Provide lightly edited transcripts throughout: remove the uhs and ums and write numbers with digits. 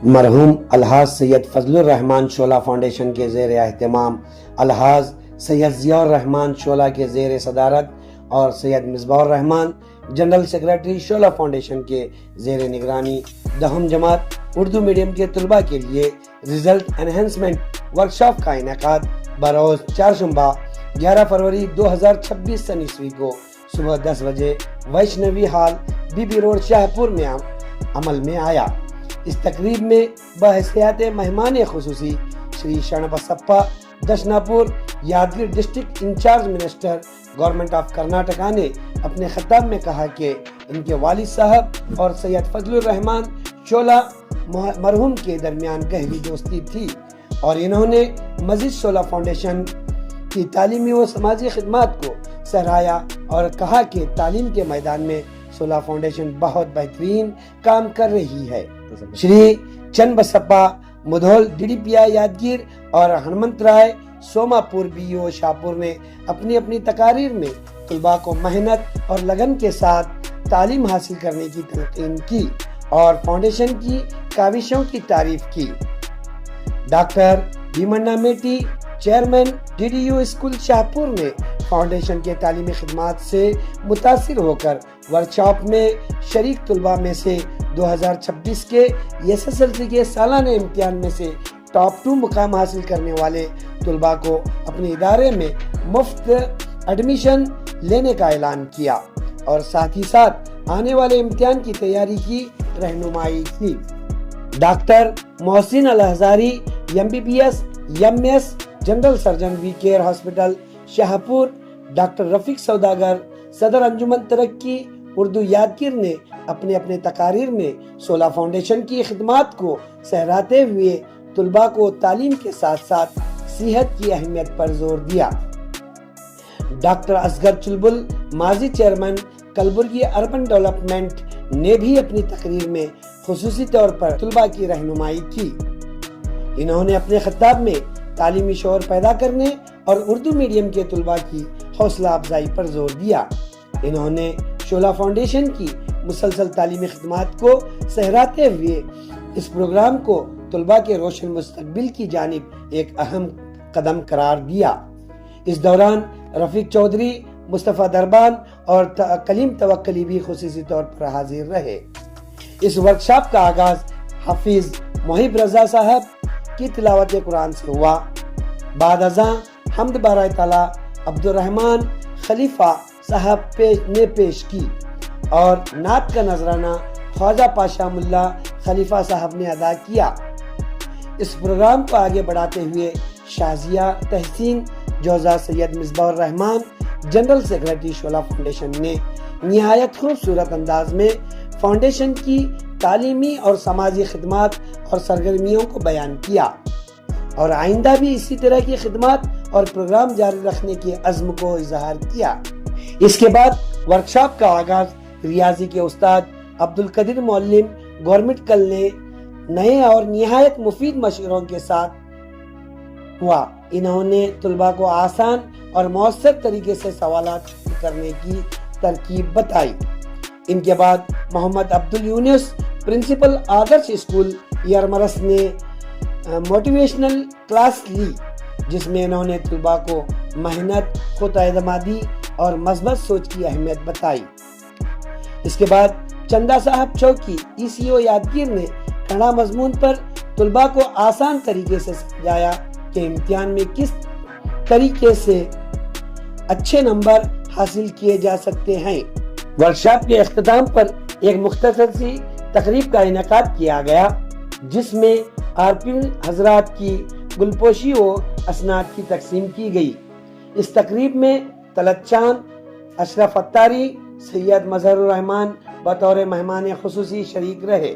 مرحوم الحاظ سید فضل الرحمان شعلہ فاؤنڈیشن کے زیر اہتمام الحاظ سید ضیاء الرحمان شعلہ کے زیر صدارت اور سید مصباح الرحمان جنرل سیکریٹری شعلہ فاؤنڈیشن کے زیر نگرانی 10 جماعت اردو میڈیم کے طلباء کے لیے ریزلٹ انہینسمنٹ ورکشاپ کا انعقاد بروز چہارشنبہ 11 فروری 2026 سن عیسوی کو صبح 10 بجے Vaishnavi hall B B road Shahapur میں عمل میں آیا۔ اس تقریب میں بحیثیت مہمان خصوصی Shri Sharan Basappa Darshanapur Yadgir district incharge minister government of Karnataka نے اپنے خطاب میں کہا کہ ان کے والد صاحب اور سید فضل الرحمان شعلہ مرحوم کے درمیان گہری دوستی تھی اور انہوں نے مزید شعلہ فاؤنڈیشن کی تعلیمی و سماجی خدمات کو سراہا اور کہا کہ تعلیم کے میدان میں شعلہ فاؤنڈیشن بہت بہترین کام کر رہی ہے۔ شری چن بسپا مدھول ڈی ڈی پی آئی یادگیر اور ہنمنت رائے سوماپور بی او شاہپور نے اپنی اپنی تقاریر میں طلباء کو محنت اور لگن کے ساتھ تعلیم حاصل کرنے کی تلقین کی اور فاؤنڈیشن کی کاوشوں کی تعریف کی۔ Doctor Bhimanna Meti chairman D D U school Shahapur نے فاؤنڈیشن کے تعلیمی خدمات سے متاثر ہو کر ورکشاپ میں شریک طلباء میں سے 2026 کے SSLC کے سالانہ امتحان میں سے ٹاپ 2 مقام حاصل کرنے والے طلباء کو اپنے ادارے میں مفت ایڈمیشن لینے کا اعلان کیا اور ساتھ ہی ساتھ آنے والے امتحان کی تیاری کی رہنمائی کی۔ Doctor Mohsin Alhazari MBBS MS general surgeon we care hospital Shahapur, doctor Rafiq Saudagar صدر انجمن ترقی اردو یادگیر نے اپنے اپنے تقاریر میں شعلہ فاؤنڈیشن کی خدمات کو سہراتے ہوئے طلباء کو تعلیم کے ساتھ ساتھ صحت کی اہمیت پر زور دیا۔ ڈاکٹر اصغر چلبل ماضی چیئرمین کلبرگی اربن ڈیولپمنٹ نے بھی اپنی تقریر میں خصوصی طور پر طلباء کی رہنمائی کی۔ انہوں نے اپنے خطاب میں تعلیمی شعور پیدا کرنے اور اردو میڈیم کے طلباء کی حوصلہ افزائی پر زور دیا۔ انہوں نے شعلہ فاؤنڈیشن کی مسلسل تعلیمی خدمات کو سہراتے ہوئے اس پروگرام کو طلباء کے روشن مستقبل کی جانب ایک اہم قدم قرار دیا۔ اس دوران رفیق چودھری، مصطفیٰ دربان اور کلیم توکلی بھی خصوصی طور پر حاضر رہے۔ اس ورکشاپ کا آغاز حافظ محب رضا صاحب کی تلاوت قرآن سے ہوا۔ بعد ازاں حمد بارائے تعالیٰ عبد الرحمن خلیفہ صاحب نے پیش کی اور نعت کا نذرانہ خواجہ پاشا ملا خلیفہ صاحب نے ادا کیا۔ اس پروگرام کو آگے بڑھاتے ہوئے شازیہ تحسین جوزہ سید مصباح الرحمان جنرل سیکریٹری شعلہ فاؤنڈیشن نے نہایت خوبصورت انداز میں فاؤنڈیشن کی تعلیمی اور سماجی خدمات اور سرگرمیوں کو بیان کیا اور آئندہ بھی اسی طرح کی خدمات اور پروگرام جاری رکھنے کے عزم کو اظہار کیا۔ اس کے بعد ورکشاپ کا آغاز ریاضی کے استاد عبد القدیر معلم گورنمنٹ کل نے نئے اور نہایت مفید مشوروں کے ساتھ ہوا۔ انہوں نے طلباء کو آسان اور مؤثر طریقے سے سوالات کرنے کی ترکیب بتائی۔ ان کے بعد محمد عبد الیونس پرنسپل آدرش اسکول یرمرس نے موٹیویشنل کلاس لی جس میں انہوں نے طلباء کو محنت، خود اعتمادی اور مثبت سوچ کی اہمیت بتائی۔ اس کے بعد چندہ صاحب چوکی ECO یادگیر نے کھڑا مضمون پر طلباء کو آسان طریقے سے سمجھایا کہ امتحان میں کس طریقے سے اچھے نمبر حاصل کیے جا سکتے ہیں۔ ورکشاپ کے اختتام پر ایک مختصر سی تقریب کا انعقاد کیا گیا جس میں RP حضرات کی گلپوشی و اسناد کی تقسیم کی گئی۔ اس تقریب میں طلعت چاند، اشرف اتاری، سید مظہر الرحمان بطور مہمان خصوصی شریک رہے۔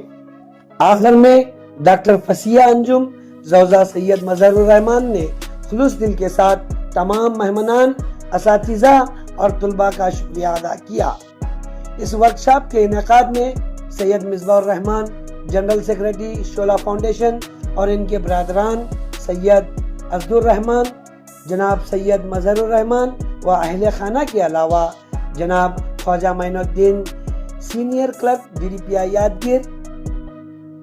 آخر میں ڈاکٹر فصیحہ انجم زوزہ سید مظہر الرحمان نے خلوص دل کے ساتھ تمام مہمانان، اساتذہ اور طلباء کا شکریہ ادا کیا۔ اس ورکشاپ کے انعقاد میں سید مصباح الرحمان جنرل سیکریٹری شعلہ فاؤنڈیشن اور ان کے برادران سید اسد الرحمان، جناب سید مظہر الرحمان و اہل خانہ کے علاوہ جناب خواجہ معین الدین سینئر کلرک DDPI یادگیر،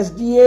SDA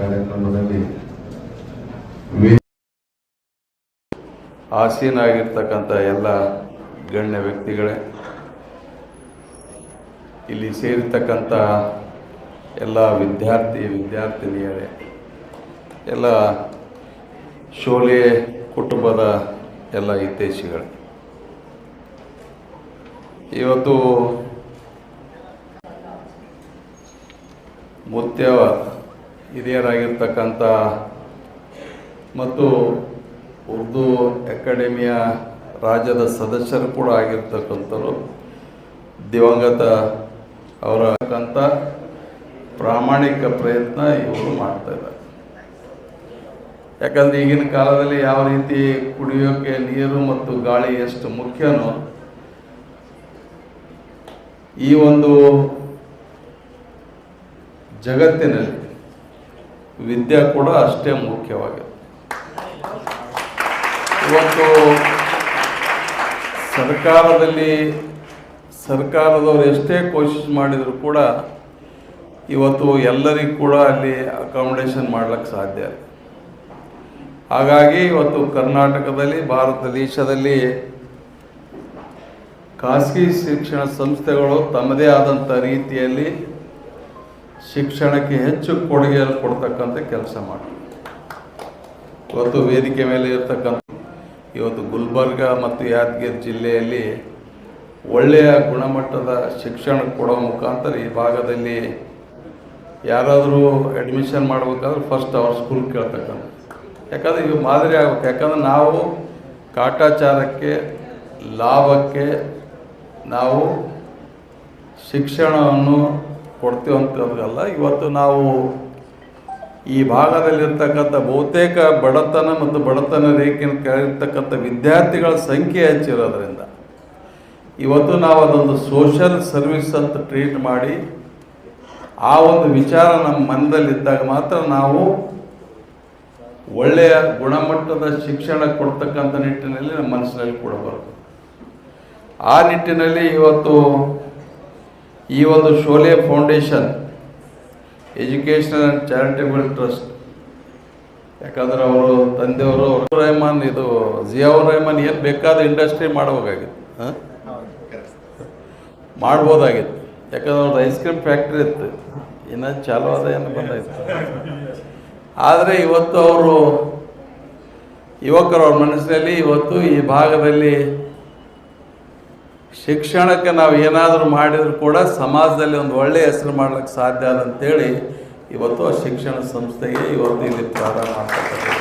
ಕಾರ್ಯಕ್ರಮದಲ್ಲಿ ಆಸೀನಾಗಿರ್ತಕ್ಕಂಥ ಎಲ್ಲ ಗಣ್ಯ ವ್ಯಕ್ತಿಗಳೇ, ಇಲ್ಲಿ ಸೇರಿರ್ತಕ್ಕಂಥ ಎಲ್ಲ ವಿದ್ಯಾರ್ಥಿನಿಯರೇ, ಎಲ್ಲ ಶೋಲೆ ಕುಟುಂಬದ ಎಲ್ಲ ಹಿತೈಷಿಗಳು, ಇವತ್ತು ಮುಖ್ಯ ಹಿರಿಯರಾಗಿರ್ತಕ್ಕಂಥ ಮತ್ತು ಉರ್ದು ಅಕಾಡೆಮಿಯ ರಾಜ್ಯದ ಸದಸ್ಯರು ಕೂಡ ಆಗಿರ್ತಕ್ಕಂಥವ್ರು ದಿವಂಗತ ಅವರಕ್ಕಂಥ ಪ್ರಾಮಾಣಿಕ ಪ್ರಯತ್ನ ಇವರು ಮಾಡ್ತಾ ಇದ್ದಾರೆ. ಯಾಕಂದರೆ ಈಗಿನ ಕಾಲದಲ್ಲಿ ಯಾವ ರೀತಿ ಕುಡಿಯೋಕ್ಕೆ ನೀರು ಮತ್ತು ಗಾಳಿ ಎಷ್ಟು ಮುಖ್ಯನೋ, ಈ ಒಂದು ಜಗತ್ತಿನಲ್ಲಿ ವಿದ್ಯೆ ಕೂಡ ಅಷ್ಟೇ ಮುಖ್ಯವಾಗಿದೆ. ಇವತ್ತು ಸರ್ಕಾರದವರು ಎಷ್ಟೇ ಕೋಶಿಶ್ ಮಾಡಿದರೂ ಕೂಡ ಇವತ್ತು ಎಲ್ಲರಿಗೂ ಕೂಡ ಅಲ್ಲಿ ಅಕಾಮಿಡೇಷನ್ ಮಾಡ್ಲಿಕ್ಕೆ ಸಾಧ್ಯ ಇಲ್ಲ. ಹಾಗಾಗಿ ಇವತ್ತು ಕರ್ನಾಟಕದಲ್ಲಿ, ಭಾರತ ದೇಶದಲ್ಲಿ ಖಾಸಗಿ ಶಿಕ್ಷಣ ಸಂಸ್ಥೆಗಳು ತಮ್ಮದೇ ಆದಂಥ ರೀತಿಯಲ್ಲಿ ಶಿಕ್ಷಣಕ್ಕೆ ಹೆಚ್ಚು ಕೊಡುಗೆಯನ್ನು ಕೊಡ್ತಕ್ಕಂಥ ಕೆಲಸ ಮಾಡ್ತಾರೆ. ಇವತ್ತು ವೇದಿಕೆ ಮೇಲೆ ಇರ್ತಕ್ಕಂಥ ಇವತ್ತು ಗುಲ್ಬರ್ಗ ಮತ್ತು ಯಾದಗಿರಿ ಜಿಲ್ಲೆಯಲ್ಲಿ ಒಳ್ಳೆಯ ಗುಣಮಟ್ಟದ ಶಿಕ್ಷಣ ಕೊಡೋ ಮುಖಾಂತರ ಈ ಭಾಗದಲ್ಲಿ ಯಾರಾದರೂ ಅಡ್ಮಿಷನ್ ಮಾಡಬೇಕಾದ್ರೆ ಫಸ್ಟ್ ಅವ್ರ ಸ್ಕೂಲ್ ಕೇಳ್ತಕ್ಕಂಥ, ಯಾಕಂದರೆ ಇವು ಮಾದರಿ ಆಗಬೇಕು. ಯಾಕಂದರೆ ನಾವು ಕಾಟಾಚಾರಕ್ಕೆ, ಲಾಭಕ್ಕೆ ನಾವು ಶಿಕ್ಷಣವನ್ನು ಕೊಡ್ತೀವಂಥದ್ದಲ್ಲ. ಇವತ್ತು ನಾವು ಈ ಭಾಗದಲ್ಲಿರ್ತಕ್ಕಂಥ ಬಹುತೇಕ ಬಡತನ ಮತ್ತು ಬಡತನ ರೇಖೆಯನ್ನು ಕೆಳಗಿರ್ತಕ್ಕಂಥ ವಿದ್ಯಾರ್ಥಿಗಳ ಸಂಖ್ಯೆ ಹೆಚ್ಚಿರೋದ್ರಿಂದ ಇವತ್ತು ನಾವು ಅದೊಂದು ಸೋಷಲ್ ಸರ್ವಿಸ್ ಅಂತ ಟ್ರೀಟ್ ಮಾಡಿ ಆ ಒಂದು ವಿಚಾರ ನಮ್ಮ ಮನದಲ್ಲಿದ್ದಾಗ ಮಾತ್ರ ನಾವು ಒಳ್ಳೆಯ ಗುಣಮಟ್ಟದ ಶಿಕ್ಷಣ ಕೊಡ್ತಕ್ಕಂಥ ನಿಟ್ಟಿನಲ್ಲಿ ನಮ್ಮ ಮನಸ್ಸಿನಲ್ಲಿ ಕೂಡ ಬರ್ತದೆ. ಆ ನಿಟ್ಟಿನಲ್ಲಿ ಇವತ್ತು ಈ ಒಂದು Sholay foundation educational and charitable trust, ಯಾಕಂದ್ರೆ ಅವರು ತಂದೆಯವರು ರೆಹಮಾನ್, ಇದು ಜಿಯಾವುರ್ ರೆಹಮಾನ್ ಏನು ಬೇಕಾದ ಇಂಡಸ್ಟ್ರಿ ಮಾಡಬೇಕಾಗಿತ್ತು, ಮಾಡ್ಬೋದಾಗಿತ್ತು. ಯಾಕಂದ್ರೆ ಅವ್ರದ್ದು ಐಸ್ ಕ್ರೀಮ್ ಫ್ಯಾಕ್ಟ್ರಿ ಇತ್ತು, ಇನ್ನು ಚಾಲು ಅದ ಏನು ಬಂದಾಯಿತು. ಆದರೆ ಇವತ್ತು ಅವರು ಯುವಕರು ಅವ್ರ ಮನಸ್ಸಿನಲ್ಲಿ ಇವತ್ತು ಈ ಭಾಗದಲ್ಲಿ ಶಿಕ್ಷಣಕ್ಕೆ ನಾವು ಏನಾದರೂ ಮಾಡಿದರೂ ಕೂಡ ಸಮಾಜದಲ್ಲಿ ಒಂದು ಒಳ್ಳೆಯ ಹೆಸರು ಮಾಡ್ಲಿಕ್ಕೆ ಸಾಧ್ಯ ಅದಂತೇಳಿ ಇವತ್ತು ಆ ಶಿಕ್ಷಣ ಸಂಸ್ಥೆಗೆ ಇವತ್ತು ಇಲ್ಲಿ ಪ್ರಾರಂಭ ಮಾಡ್ತಕ್ಕಂಥದ್ದು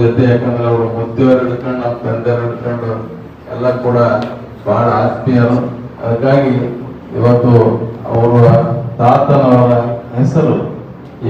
ಜೊತೆ. ಯಾಕಂದ್ರೆ ಅವರು ಮುದ್ದೆಯವರು ಹಿಡ್ಕೊಂಡು ನಮ್ಮ ತಂದೆಯವರು ಹಿಡ್ಕೊಂಡು ಎಲ್ಲ ಕೂಡ ಬಹಳ ಆತ್ಮೀಯರು. ಹಾಗಾಗಿ ಇವತ್ತು ಅವರ ತಾತನವರ ಹೆಸರು ಈ